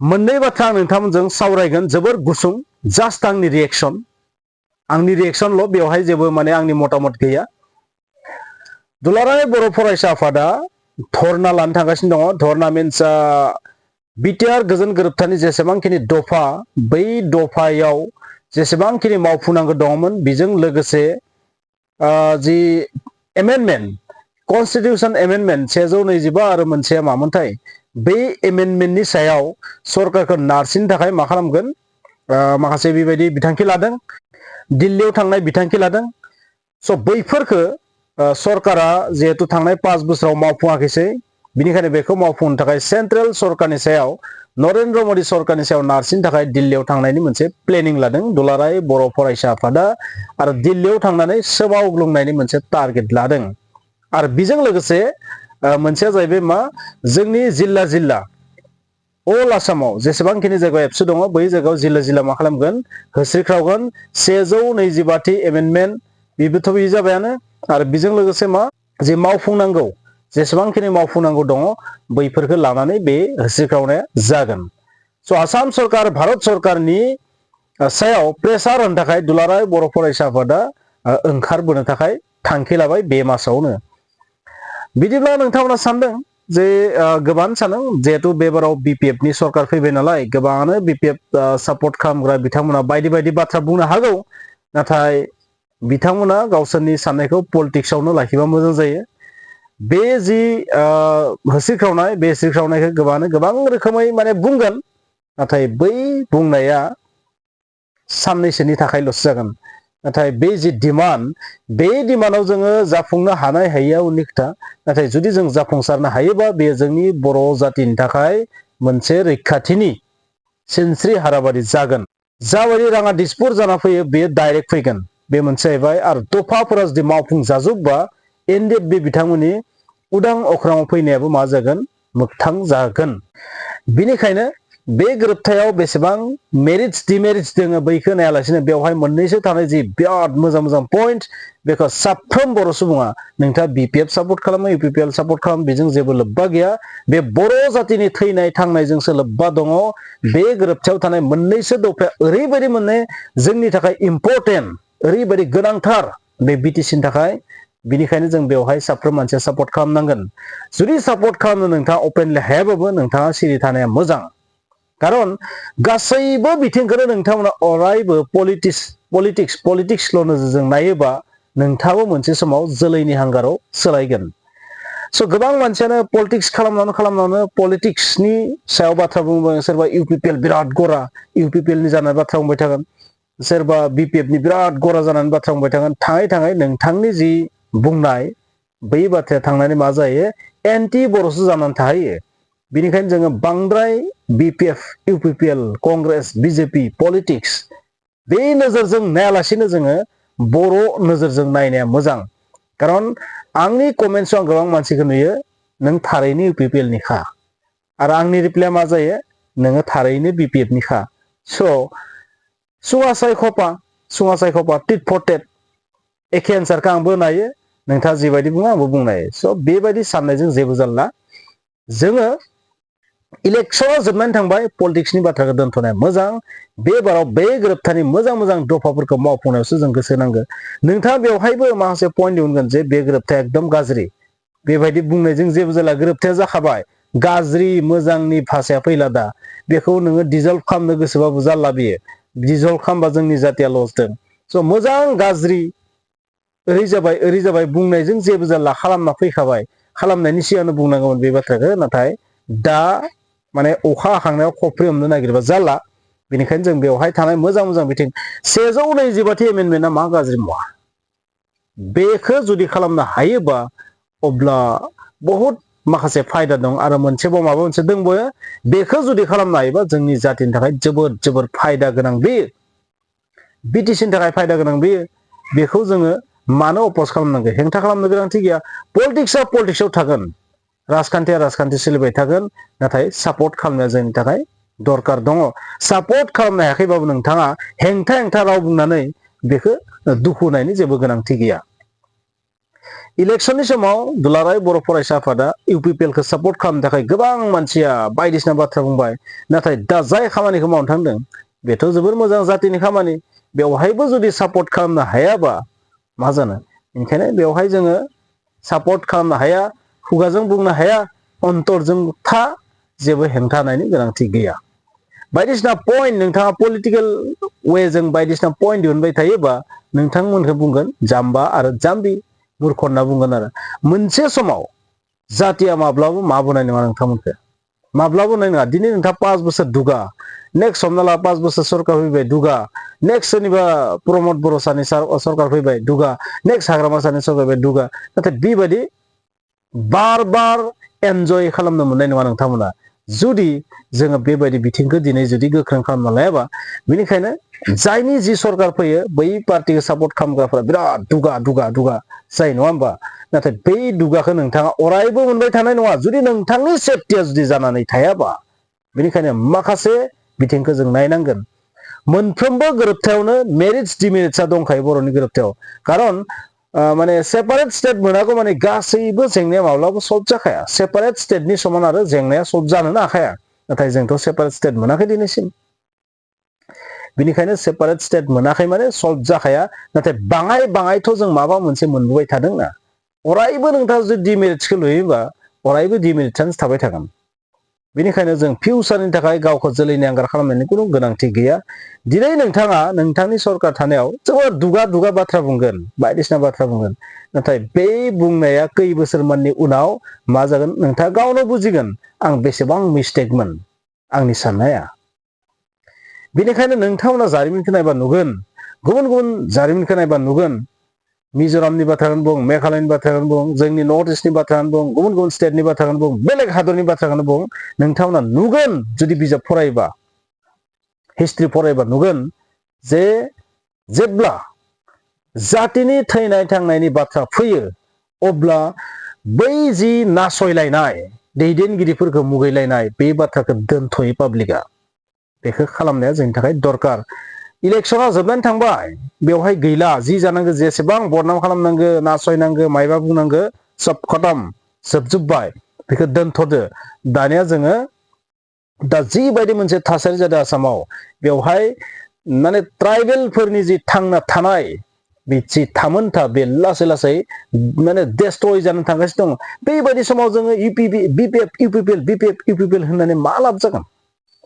मोननै बाथ्रा आं नोंथांमोनजों सावरायगोन जोबोर गुसुं जास्ट आंनि रिएक्शनल' बेवहाय जेबो माने आंनि मतामत गैया। दुलाराय बर' फरायसा आफादा धरना लानो थांगासिनो दङ। धरना मिन्स बिटिआर गोजोन गोरोबथानि जेसेबांखिनि दफा बै दफायाव जेसेबांखिनि मावफुंनांगौ दङमोन बेजों लोगोसे जि एमेन्डमेन्ट कन्स्टिटिउसन एमेन्डमेन्ट 125 आरो मोनसेया मामोनथाय बै एमेन्डमेन्टनि सायाव सरकारखौ नारसिननो थाखाय मा खालामगोन माखासे बेबायदि बिथांखि लादों, दिल्लीयाव थांनाय बिथांखि लादों। स' बैफोरखौ सरकारा जिहेतु थांनाय 5 बोसोराव मावफुङाखैसै, बिनिखायनो बेखौ मावफुंनो थाखाय सेन्ट्रेल सरकारनि सायाव नरेन्द्र मोदी सरकारनि सायाव नारसिननो थाखाय दिल्लीयाव थांनायनि मोनसे प्लेनिं लादों दुलाराय बर' फरायसा आफादा आरो दिल्लीयाव थांनानै सोमावग्लुंनायनि मोनसे टारगेट लादों। आरो बेजों लोगोसे मोनसेया जाहैबाय मा जोंनि जिल्ला अल आसामाव जेसेबांखिनि जायगायाव एबसु दङ बै जायगायाव जिल्ला मा खालामगोन होस्रिख्रावगोन 125थि एमेन्डमेन्ट बेबोथ' बे जाबायानो। आरो बेजों लोगोसे मा जे मावफुंनांगौ जेसेबांखिनि मावफुंनांगौ दङ बैफोरखौ लानानै बे होस्रिख्रावनाया जागोन। स' आसाम सरकार भारत सरकारनि सायाव प्रेसार होनो थाखाय दुलाराय बर' फरायसा आफादा ओंखारबोनो थाखाय थांखि लाबाय बे मासावनो। बिदिब्ला नोंथांमोना सानदों जे गोबां सानो जिहेतु बेबाराव बिपिएफनि सरकार फैबाय नालाय गोबाङानो बिपिएफ सापर्ट खालामग्रा बिथांमोना बायदि बायदि बाथ्रा बुंनो हागौ, नाथाय बिथांमोना गावसोरनि साननायखौ पलिटिक्सआवनो लाखिबा मोजां जायो। बे जि होस्रिख्रावनाय बे होस्रिख्रावनायखौ गोबाङानो गोबां रोखोमै माने बुंगोन, नाथाय बै बुंनाया साननैसोनि थाखायल'सो जागोन। नाथाय बे जि डिमान्ड बे डिमान्डआव जोङो जाफुंनो हानाय हायिया उननि खोथा, नाथाय जुदि जों जाफुंसारनो हायोबा बेयो जोंनि बर' जातिनि थाखाय मोनसे रैखाथिनि सिनस्रि हाराबादि जागोन। जाबायदि राङा दिसपुर जाना फैयो बेयो डाइरेक्ट फैगोन, बे मोनसे जाहैबाय। आरो दफाफोरा जुदि मावफुंजाजोबबा एनडिएफ बे बिथांमोननि उदां अख्राङाव फैनायाबो मा जागोन मोगथां जागोन। बिनिखायनो बे गोरोबथायाव बेसेबां मेरिट्स डिमेरिट्स दोङो बैखौ नायालासिनो बेवहाय मोननैसो थानाय जि बिराद मोजां मोजां पइन्ट बेखौ साफ्रोम बर' सुबुङा नोंथाङा बिपिएफ सापर्ट खालामो इउपिपिएल सापर्ट खालामो बेजों जेबो लोब्बा गैया। बे बर' जातिनि थैनाय थांनायजोंसो लोब्बा दङ। बे गोरोबथायाव थानाय मोननैसो दफाया ओरैबायदि मोननै जोंनि थाखाय इम्परटेन्ट, ओरैबायदि गोनांथार बे बिटिसिनि थाखाय। बिनिखायनो जों बेवहाय साफ्रोम मानसिया सापर्ट खालामनांगोन। जुदि सापर्ट खालामनो नोंथाङा अपेनलि हायाबाबो नोंथाङा सिरि थानाया मोजां, खारन गासैबो बिथिंखौनो नोंथांमोना अरायबो पलिटिक्सल' नोजोरजों नायोबा नोंथाङाबो मोनसे समाव जोलैनि हांगाराव सोलायगोन। स' गोबां मानसियानो पलिटिक्स खालामनानै पलिटिक्सनि सायाव बाथ्रा बुंबाय, सोरबा इउपिपिएल बिराद गरा इउपिपिएलनि जानाय बाथ्रा बुंबाय थागोन, सोरबा बिपिएफनि बिराद गरा जानानै बाथ्रा बुंबाय थागोन। थाङै थाङै नोंथांनि जि बुंनाय बै बाथ्राया थांनानै मा जायो एन्टि बर'सो जानानै थाहैयो। बिनिखायनो जोङो बांद्राय BPF UPPL Congress BJP politics बे नोजोरजों नायालासिनो जोङो बर' नोजोरजों नायनाया मोजां। खारन आंनि कमेन्ट्सआव आं गोबां मानसिखौ नुयो नों थारैनो इउपिपिएलनि खा, आरो आंनि रिप्लाइआ मा जायो नोङो थारैनो बिपिएफनि खा। स' सुङासाय खपा टिट फर टेट एखे एन्सारखौ आंबो नायो, नोंथाङा जिबायदि बुङो आंबो बुंनो हायो। स' बेबायदि साननायजों जेबो जाला। जोङो इलेक्सना जोबनानै थांबाय, पलिटिक्सनि बाथ्राखौ दोनथ'नाया मोजां। बे बाराव बे गोरोबथानि मोजां मोजां दफाफोरखौ मावफुंनायावसो जों गोसो होनांगौ। नोंथाङा बेवहायबो माखासे पइन्ट दिहुनगोन जे बे गोरोबथाया एकदम गाज्रि, बेबायदि बुंनायजों जेबो जाला, गोरोबथाया जाखाबाय, गाज्रि मोजांनि भाषाया फैला दा। बेखौ नोङो डिजल्भ खालामनो गोसोबाबो जाला, बेयो डिजल्भ खालामबा जोंनि जातिया लस दं। स' मोजां गाज्रि ओरै जाबाय बुंनायजों जेबो जाला, खालामना फैखाबाय, खालामनायनि सिगांनो बुंनांगौमोन बे बाथ्राखौ। नाथाय दा माने अखा हाखांनायाव खफ्रि हमनो नागिरबा जाला। बेनिखायनो जों बेवहाय थानाय मोजां मोजां बिथिं 125थि एमेन्डमेन्टआ मा गाज्रि मुवा, बेखौ जुदि खालामनो हायोबा अब्ला बहुद माखासे फायदा दं। आरो मोनसेबाव माबा मोनसे दंबो, बेखौ जुदि खालामनो हायोबा जोंनि जातिनि थाखाय जोबोद जोबोद फायदा गोनां, बेयो बिटिसिनि थाखाय फायदा गोनां। बेखौ जोङो मानो अपज खालामनांगौ, हेंथा खालामनो गोनांथि गैया। पलिटिक्सआ पलिटिक्सआव थागोन, राजखान्थिया राजखान्थि सोलिबाय थागोन, नाथाय सापर्ट खालामनाया जोंनि थाखाय दरकार दङ। सापर्ट खालामनो हायाखैबाबो नोंथाङा हेंथा राव बुंनानै बेखौ दुखु होनायनि जेबो गोनांथि गैया। इलेक्शननि समाव दुलाराय बर' फरायसा आफादा इउपिपिएलखौ सापर्ट खालामनो थाखाय गोबां मानसिया बायदिसिना बाथ्रा बुंबाय नाथाय दा जाय खामानिखौ मावनो थांदों बेथ' जोबोर मोजां जातिनि खामानि बेवहायबो जुदि सापर्ट खालामनो हायाबा मा जानो ओंखायनो बेवहाय जोङो सापर्ट खालामनो हाया खुगाजों बुंनो हाया अन्तरजों था जेबो हेंथा होनायनि गोनांथि गैया बायदिसिना पइन्ट नोंथाङा पलिटिकेल वेजों बायदिसिना पइन्ट दिहुनबाय थायोबा नोंथांमोनखौ बुंगोन जाम्बा आरो जाम्बि मूर्ख होनना बुंगोन आरो मोनसे समाव जातिया माब्लाबो माबोनाय नङा नोंथांमोनखौ माब्लाबो नाय नङा दिनै नोंथाङा 5 बोसोर दुगा नेक्स्ट हमना ला 5 बोसोर सरकार फैबाय दुगा नेक्स्ट सोरनिबा प्रमद बर' सानि सरकार फैबाय दुगा नेक्स्ट हाग्रामा सानि सरकार फैबाय दुगा नाथाय बेबायदि बार बार एन्जय खालामनो मोननाय नङा नोंथांमोना जुदि जोङो बेबायदि बिथिंखौ दिनै जुदि गोख्रों खालामना लायाबा बेनिखायनो जायनि जि सरकार फैयो बै पार्टिखौ सापर्ट खालामग्राफोरा बिराद दुगा दुगा दुगा जायो नङा होमबा नाथाय बै दुगाखौ नोंथाङा अरायबो मोनबाय थानाय नङा जुदि नोंथांनि सेफटिया जुदि जानानै थायाबा बेनिखायनो माखासे बिथिंखौ जों नायनांगोन मोनफ्रोमबो गोरोबथायावनो मेरिट्स डिमेरिट्सआ दंखायो बर'नि गोरोबथायाव खारन माने सेपारेट स्टेट मोनागौ माने गासैबो जेंनाया माब्लाबो सल्भ जाखाया सेपारेट स्टेटनि समान आरो जेंनाया सल्भ जानोनो हाखाया नाथाय जोंथ' सेपारेट स्टेट मोनाखै दिनैसिम बेनिखायनो सेपारेट स्टेट मोनाखै माने सल्भ जाखाया नाथाय बाङाय बाङायथ' जों माबा मोनसे मोनबोबाय थादोंना अरायबो नोंथाङा जुदि डिमेरिट्सखौ लुयोबा अरायबो डिमेरिट्सआनो थाबाय थागोन बेनिखायनो जों फिउचारनि थाखाय गावखौ जोलैनि आंगार खालामनायनि खुनु गोनांथि गैया दिनै नोंथाङा नोंथांनि सरकार थानायाव जोबोद दुगा दुगा बाथ्रा बुंगोन बायदिसिना बाथ्रा बुंगोन नाथाय बे बुंनाया खै बोसोरमाननि उनाव मा जागोन नोंथाङा गावनो बुजिगोन आं बेसेबां मिस्टेकमोन आंनि साननाया बेनिखायनो नोंथांमोना जारिमिनखौ नायबा नुगोन गुबुन गुबुन जारिमिनखौ नायबा नुगोन मिजोरामनि बाथ्राखौनो बुं मेघालयनि बाथ्राखौनो बुं जोंनि नर्थ इस्टनि बाथ्राखौनो बुं गुबुन गुबुन स्टेटनि बाथ्राखौनो बुं बेलेग हादरनि बाथ्राखौनो बुं नोंथांमोना नुगोन जुदि बिजाब फरायोबा हिस्ट्रि फरायोबा नुगोन जे जेब्ला जातिनि थैनाय थांनायनि बाथ्रा फैयो अब्ला बै जि नासयलायनाय दैदेनगिरिफोरखौ मुगैलायनाय बे बाथ्राखौ दोनथ'यो पाब्लिकआ बेखौ खालामनाया जोंनि थाखाय दरकार इलेक्शना जोबनानै थांबाय बेवहाय गैला जि जानांगौ जेसेबां बदनाम खालामनांगौ नासयनांगौ मायबा बुंनांगौ सब खतम जोबजोब्बाय बेखौ दोनथ'दो दानिया जोङो दा जिबायदि मोनसे थासारि जादों आसामाव बेवहाय माने ट्राइबेलफोरनि जि थांना थानाय बे जि थामोनथा बे लासै लासै माने डेस्ट्रय जानो थांगासिनो दङ बेबायदि समाव जोङो इउपिपिएल होननानै मा लाब जागोन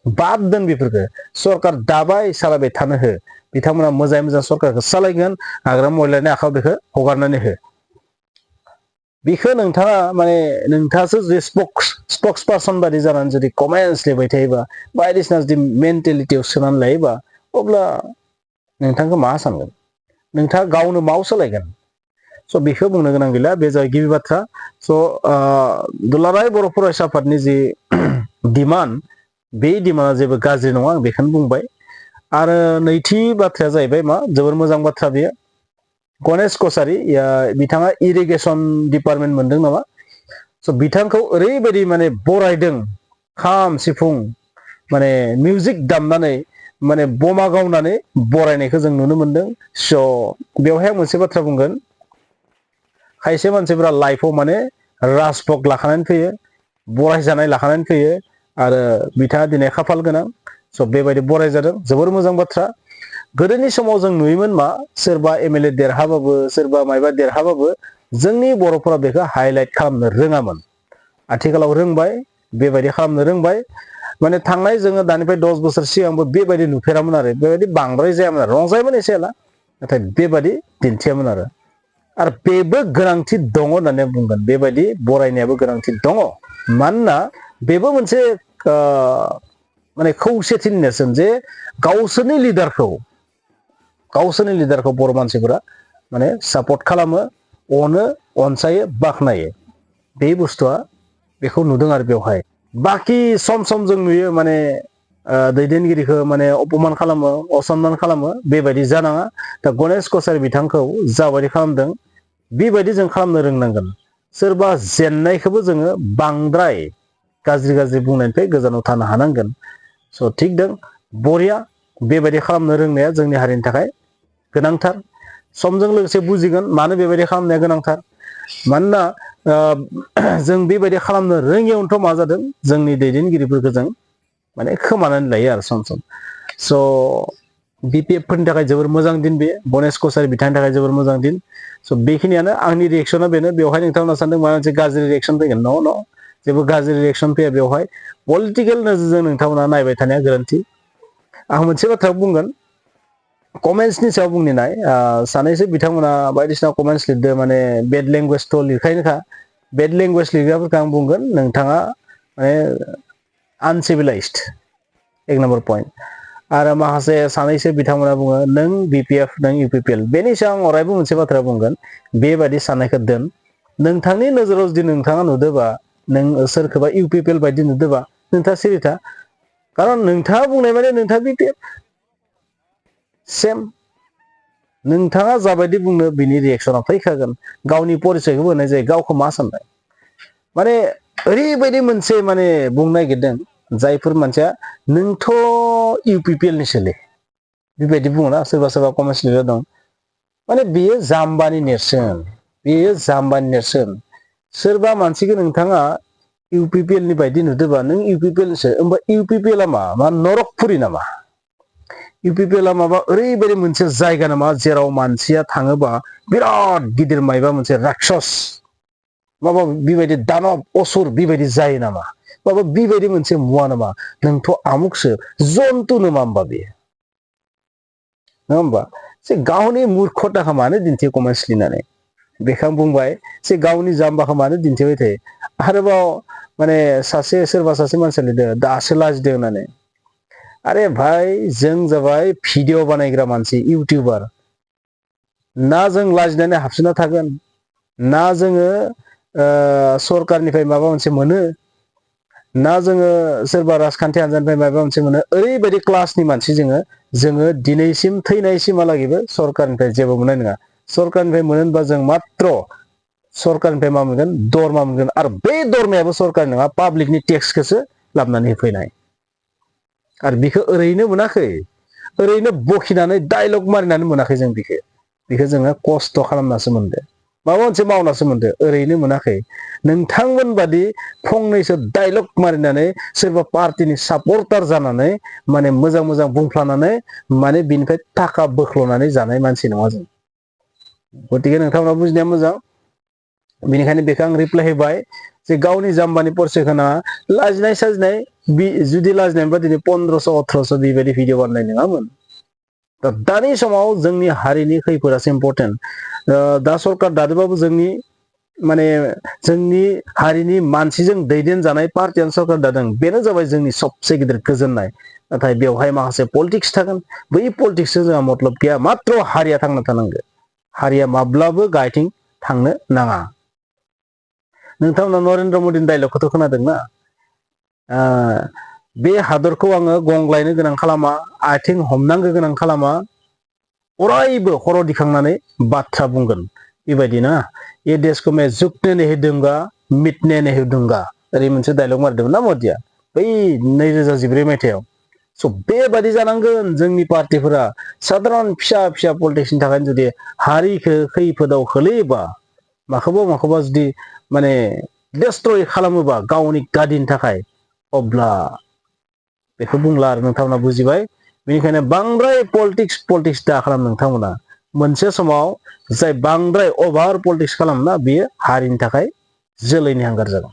बाद दोन बेफोरखौ सरकार दाबाय सालायबाय थानो हो बिथांमोना मोजाङै मोजां सरकारखौ सालायगोन हाग्रा महिलानि आखायाव बेखौ हगारनानै हो बेखौ नोंथाङा माने नोंथाङासो जे स्पक्स पार्सन बादि जानानै जुदि कमेन्टस लिरबाय थायोबा बायदिसिना जुदि मेन्टेलिटियाव सोनानै लायोबा अब्ला नोंथांखौ मा सानगोन नोंथाङा गावनो माव सोलायगोन स' बेखौ बुंनो गोनां गैला बे जाबाय गिबि बाथ्रा स' दुलाराय बर' फरायसा आफादनि जि डिमान्ड बे डिमान्डआ जेबो गाज्रि नङा आं बेखौनो बुंबाय आरो नैथि बाथ्राया जाहैबाय मा जोबोर मोजां बाथ्रा बेयो गणेश कछारी बिथाङा इरिगेसन डिपार्टमेन्ट मोनदों नामा स' बिथांखौ ओरैबायदि माने बरायदों खाम सिफुं माने मिउजिक दामनानै माने बमा गावनानै बरायनायखौ जों नुनो मोनदों स' बेवहाय आं मोनसे बाथ्रा बुंगोन खायसे मानसिफोरा लाइफआव माने राजभग लाखानानै फैयो बरायजानाय लाखानानै फैयो आरो बिथाङा दिनै खाफाल गोनां स' बेबायदि बराय जादों जोबोर मोजां बाथ्रा गोदोनि समाव जों नुयोमोन मा सोरबा एमएलए देरहाबाबो सोरबा मायबा देरहाबाबो जोंनि बर'फोरा बेखौ हाइलाइट खालामनो रोङामोन आथिखालाव रोंबाय बेबायदि खालामनो रोंबाय माने थांनाय जोङो दानिफ्राय 10 बोसोर सिगांबो बेबायदि नुफेरामोन आरो बेबायदि बांद्राय जायामोन आरो रंजायोमोन एसे एला नाथाय बेबायदि दिन्थियामोन आरो बेबो गोनांथि दङ होननानै बुंगोन बेबायदि बरायनायाबो गोनांथि दङ मानोना बेबो मोनसे माने खौसेथिनि नेरसोन जे गावसोरनि लिडारखौ बर' मानसिफोरा माने सापर्ट खालामो अनो अनसायो बाख्नायो बे बुस्थुआ बेखौ नुदों आरो बेवहाय बाखि सम सम जों नुयो माने दैदेनगिरिखौ माने अपमान खालामो असनमान खालामो बेबायदि जानाङा दा गणेश कछारी बिथांखौ जाबायदि खालामदों बेबायदि जों खालामनो रोंनांगोन सोरबा जेननायखौबो जोङो बांद्राय गाज्रि बुंनायनिफ्राय गोजानाव थानो हानांगोन स' थिग दं बरिया बेबायदि खालामनो रोंनाया जोंनि हारिनि थाखाय गोनांथार समजों लोगोसे बुजिगोन मानो बेबायदि खालामनाया गोनांथार मानोना जों बेबायदि खालामनो रोङियावनोथ' मा जादों जोंनि दैदेनगिरिफोरखौ जों माने खोमानानै लायो आरो सम सम स' BPF फोरनि थाखाय जोबोर मोजां दिन बे गणेश कछारी बिथांनि थाखाय जोबोर मोजां दिन स' बेखिनियानो आंनि रिएक्सना बेनो बेवहाय नोंथांमोना सानदों माबा मोनसे गाज्रि रिएक्सन फैगोन न' जेबो गाज्रि रिएक्सन फैया बेवहाय पलिटिकेल नोजोरजों नोंथांमोना नायबाय थानाया गोरोन्थि आं मोनसे बाथ्रा बुंगोन कमेन्ट्सनि सायाव बुंनाय सानैसो बिथांमोना बायदिसिना कमेन्ट्स लिरदों माने बेड लेंगुवेजथ' लिरखायोनोखा बेड लेंगुवेज लिरग्राफोरखौ आं बुंगोन नोंथाङा माने आनसिभिलाइज्ड एक नम्बर पइन्ट आरो माखासे सानैसो बिथांमोना बुङो नों BPF नों UPPL बेनि सायाव आं अरायबो मोनसे बाथ्रा बुंगोन बेबायदि साननायखौ दोन नोंथांनि नोजोराव जुदि नोंथाङा नुदोंबा नों सोरखौबा UPPL बायदि नुदोंबा नोंथाङा सिरि था खारन नोंथाङा बुंनाय माने नोंथाङा BPF सेम नोंथाङा जाबायदि बुंनो बिनि रिएक्सना फैखागोन गावनि परिचयखौ होनाय जायो गावखौ मा साननाय माने ओरैबायदि मोनसे माने बुंनो नागिरदों जायफोर मानसिया नोंथ' UPPL निसोलै बेबायदि बुङोना सोरबा सोरबा कमेन्ट्स लिरना दं माने बेयो जाम्बानि नेरसोन सोरबा मानसिखौ नोंथाङा UPPL नि बायदि नुदोंबा नों UPPL निसो होमबा UPPL आ मा नरकपुरि नामा UPPL आ माबा ओरैबायदि मोनसे जायगा नामा जेराव मानसिया थाङोबा बिराद गिदिर मायबा मोनसे राक्षस माबा बेबायदि दानब असुर बेबायदि जायो नामा माबा बेबायदि मोनसे मुवा नामा नोंथ' आमुखसो जन्तु नामा होमबा बेयो नङा होमबा जे गावनि मुर्खताखौ मानो दिन्थियो कमेन्ट्स लिरनानै बेखौ आं बुंबाय जे गावनि जाम्बाखौ मानो दिन्थिबाय थायो आरोबाव माने सोरबा सासे मानसिया लिरदों दासो लाजिदों होननानै अरे भाई जों जाबाय भिडिअ बानायग्रा मानसि इउटिउबार ना जों लाजिनानै हाबसोना थागोन ना जोङो सरकारनिफ्राय माबा मोनसे मोनो ना जोङो सोरबा राजखान्थि हान्जानिफ्राय माबा मोनसे मोनो ओरैबायदि क्लासनि मानसि जोङो दिनैसिम थैनायसिमहालागैबो सरकारनिफ्राय जेबो मोननाय नङा सरकारनिफ्राय मोनो होनबा जों मात्र सरकारनिफ्राय मा मोनगोन दरमा मोनगोन आरो बे दरमायाबो सरकारनि नङा पाब्लिकनि टेक्सखौसो लाबोनानै होफैनाय आरो बिखौ ओरैनो मोनाखै ओरैनो बखिनानै डायलग मारिनानै मोनाखै जों बिखौ जोङो खस्थ' खालामनासो मोनदो माबा मोनसे मावनासो मोनदो ओरैनो मोनाखै नोंथांमोन बादि फंनैसो डायलग मारिनानै सोरबा पार्टिनि सापर्टार जानानै माने मोजां मोजां बुंफ्लानानै माने बिनिफ्राय थाखा बोख्ल'नानै जानाय मानसि नङा जों गतिके नोंथांमोना बुजिनाया मोजां बेनिखायनो बेखौ आं रिप्लाय होबाय जे गावनि जाम्बानि परिचयखौ नाङा लाजिनाय साजिनाय जुदि लाजिनायबा दिनै 1500-1800 बेबायदि भिडिअ बानायनाय नङामोन दानि समाव जोंनि हारिनि खैफोदासो इम्पर्टेन्ट दा सरकार दादोबाबो जोंनि माने जोंनि हारिनि मानसिजों दैदेनजानाय पार्टियानो सरकार दादों बेनो जाबाय जोंनि सबसे गिदिर गोजोननाय नाथाय बेवहाय माखासे पलिटिक्स थागोन बै पलिटिक्सजों जोंहा मतलब गैया मात्र हारिया थांना थानांगौ हारिया माब्लाबो गायथिं थांनो नाङा नोंथांमोना नरेन्द्र मदिनि डायलगखौथ' खोनादोंना बे हादरखौ आङो गंग्लायनो गोनां खालामा आथिं हमनांगो गोनां खालामा अरायबो खर' दिखांनानै बाथ्रा बुंगोन बेबायदि ना ये देश को मैं झुकने नहीं दूंगा मिटने नहीं दूंगा ओरै मोनसे डायलग मारिदोंमोन ना मदिया बै 2014 मायथाइयाव स' बेबादि जानांगोन जोंनि पार्टिफोरा साधारन फिसा फिसा पलिटिक्सनि थाखायनो जुदि हारिखौ खैफोदाव खोलैयोबा माखौबा जुदि माने डिस्ट्रय खालामोबा गावनि गादिनि थाखाय अब्ला बेखौ बुंला आरो नोंथांमोना बुजिबाय बेनिखायनो बांद्राय पलिटिक्स दा खालाम नोंथांमोना मोनसे समाव जाय बांद्राय अभार पलिटिक्स खालामोना बेयो हारिनि थाखाय जोलैनि हांगार जागोन